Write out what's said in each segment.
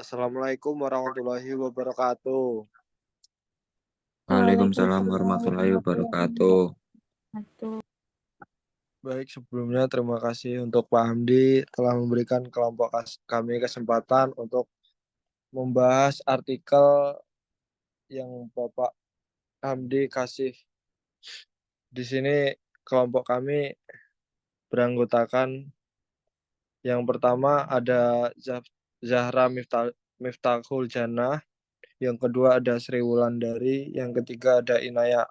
Assalamualaikum warahmatullahi wabarakatuh. Waalaikumsalam Waalaikumsalam warahmatullahi warahmatullahi wabarakatuh. wabarakatuh. Baik, sebelumnya terima kasih untuk Pak Hamdi telah memberikan kelompok kami kesempatan untuk membahas artikel yang Bapak Hamdi kasih. Di sini kelompok kami beranggotakan yang pertama ada Zahra Miftahul Jannah, yang kedua ada Sri Wulandari, yang ketiga ada Inaya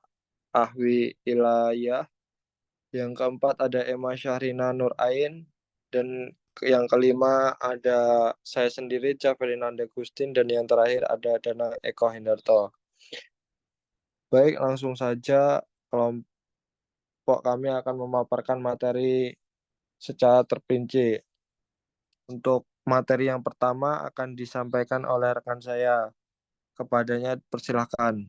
Ahwi Ilayah, yang keempat ada Emma Syahrina Nur Ain, dan yang kelima ada saya sendiri, Ferdinand Agustin, dan yang terakhir ada Dana Eko Hendarto. Baik, langsung saja kelompok kami akan memaparkan materi secara terperinci. Untuk materi yang pertama akan disampaikan oleh rekan saya. Kepadanya persilahkan.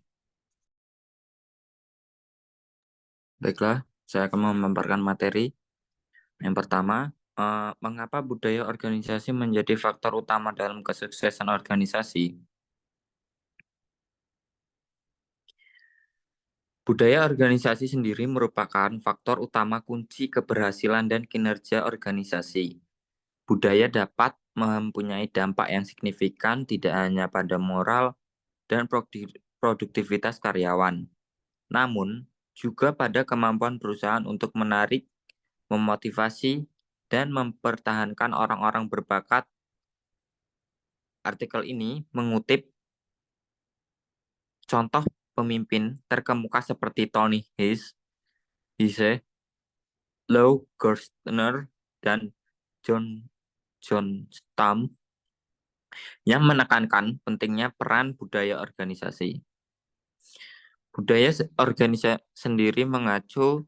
Baiklah, saya akan memaparkan materi. Yang pertama, mengapa budaya organisasi menjadi faktor utama dalam kesuksesan organisasi? Budaya organisasi sendiri merupakan faktor utama kunci keberhasilan dan kinerja organisasi. Budaya dapat mempunyai dampak yang signifikan tidak hanya pada moral dan produktivitas karyawan, namun juga pada kemampuan perusahaan untuk menarik, memotivasi, dan mempertahankan orang-orang berbakat. Artikel ini mengutip contoh pemimpin terkemuka seperti Tony Hsieh, Lou Gerstner, dan John Stam yang menekankan pentingnya peran budaya organisasi. Budaya organisasi sendiri mengacu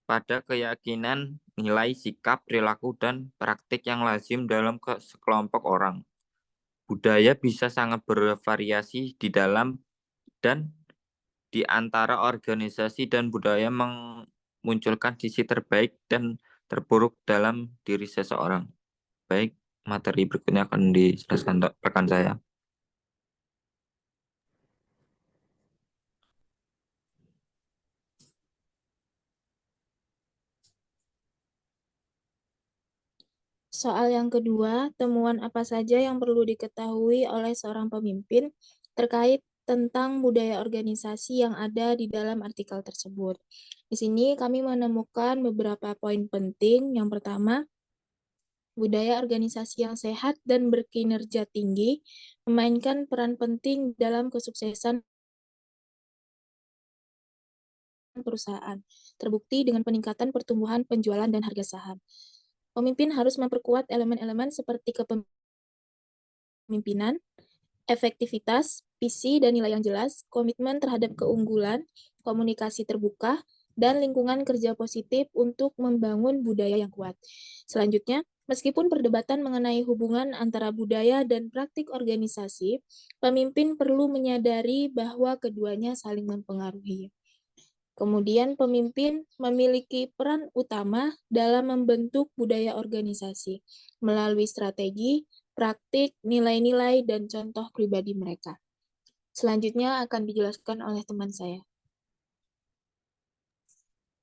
pada keyakinan, nilai, sikap, perilaku, dan praktik yang lazim dalam sekelompok orang. Budaya bisa sangat bervariasi di dalam dan di antara organisasi, dan budaya memunculkan sisi terbaik dan terburuk dalam diri seseorang. Baik, materi berikutnya akan dijelaskan rekan saya. Soal yang kedua, temuan apa saja yang perlu diketahui oleh seorang pemimpin terkait tentang budaya organisasi yang ada di dalam artikel tersebut. Di sini kami menemukan beberapa poin penting. Yang pertama, budaya organisasi yang sehat dan berkinerja tinggi memainkan peran penting dalam kesuksesan perusahaan, terbukti dengan peningkatan pertumbuhan penjualan dan harga saham. Pemimpin harus memperkuat elemen-elemen seperti kepemimpinan, efektivitas, visi dan nilai yang jelas, komitmen terhadap keunggulan, komunikasi terbuka, dan lingkungan kerja positif untuk membangun budaya yang kuat. Selanjutnya, meskipun perdebatan mengenai hubungan antara budaya dan praktik organisasi, pemimpin perlu menyadari bahwa keduanya saling mempengaruhi. Kemudian pemimpin memiliki peran utama dalam membentuk budaya organisasi melalui strategi, praktik, nilai-nilai, dan contoh pribadi mereka. Selanjutnya akan dijelaskan oleh teman saya.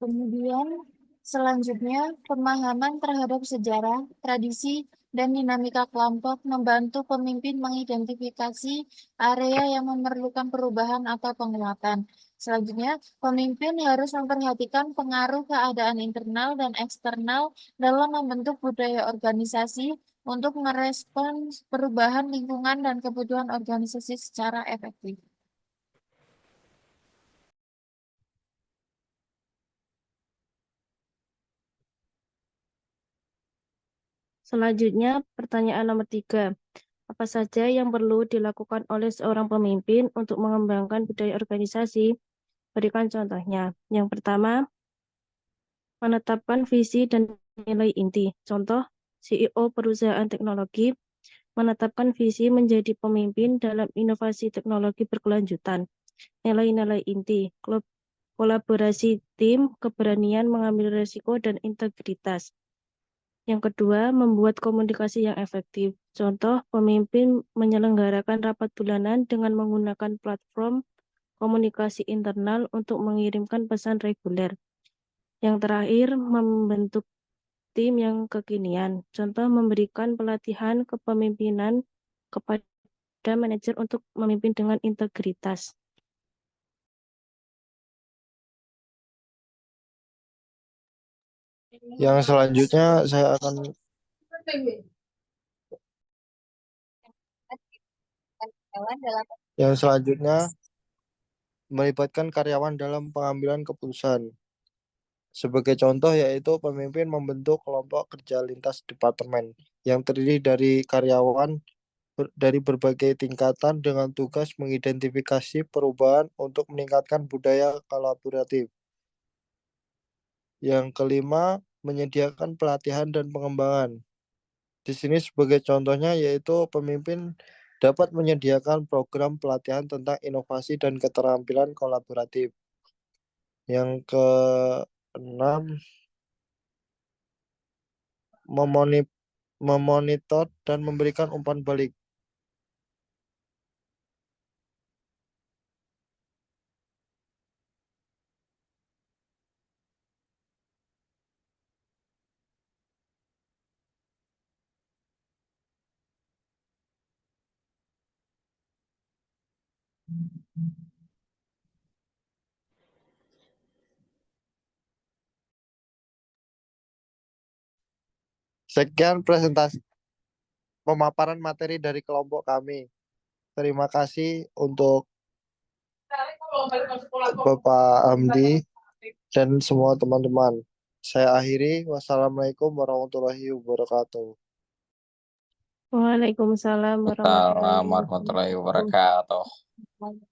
Kemudian selanjutnya pemahaman terhadap sejarah, tradisi, dan dinamika kelompok membantu pemimpin mengidentifikasi area yang memerlukan perubahan atau penguatan. Selanjutnya, pemimpin harus memperhatikan pengaruh keadaan internal dan eksternal dalam membentuk budaya organisasi untuk merespons perubahan lingkungan dan kebutuhan organisasi secara efektif. Selanjutnya, pertanyaan nomor 3. Apa saja yang perlu dilakukan oleh seorang pemimpin untuk mengembangkan budaya organisasi? Berikan contohnya. Yang pertama, menetapkan visi dan nilai inti. Contoh, CEO perusahaan teknologi menetapkan visi menjadi pemimpin dalam inovasi teknologi berkelanjutan. Nilai-nilai inti, kolaborasi tim, keberanian mengambil risiko, dan integritas. Yang kedua, membuat komunikasi yang efektif. Contoh, pemimpin menyelenggarakan rapat bulanan dengan menggunakan platform komunikasi internal untuk mengirimkan pesan reguler. Yang terakhir, membentuk tim yang kekinian. Contoh, memberikan pelatihan kepemimpinan kepada manajer untuk memimpin dengan integritas. Yang selanjutnya saya akan melibatkan karyawan dalam pengambilan keputusan. Sebagai contoh yaitu pemimpin membentuk kelompok kerja lintas departemen yang terdiri dari karyawan dari berbagai tingkatan dengan tugas mengidentifikasi perubahan untuk meningkatkan budaya kolaboratif. Yang kelima, menyediakan pelatihan dan pengembangan. Di sini sebagai contohnya yaitu pemimpin dapat menyediakan program pelatihan tentang inovasi dan keterampilan kolaboratif. Yang keenam, memonitor dan memberikan umpan balik. Sekian presentasi pemaparan materi dari kelompok kami. Terima kasih untuk Bapak Hamdi dan semua teman-teman. Saya akhiri. Wassalamualaikum warahmatullahi wabarakatuh. Waalaikumsalam Assalamualaikum warahmatullahi warahmatullahi wabarakatuh. wabarakatuh.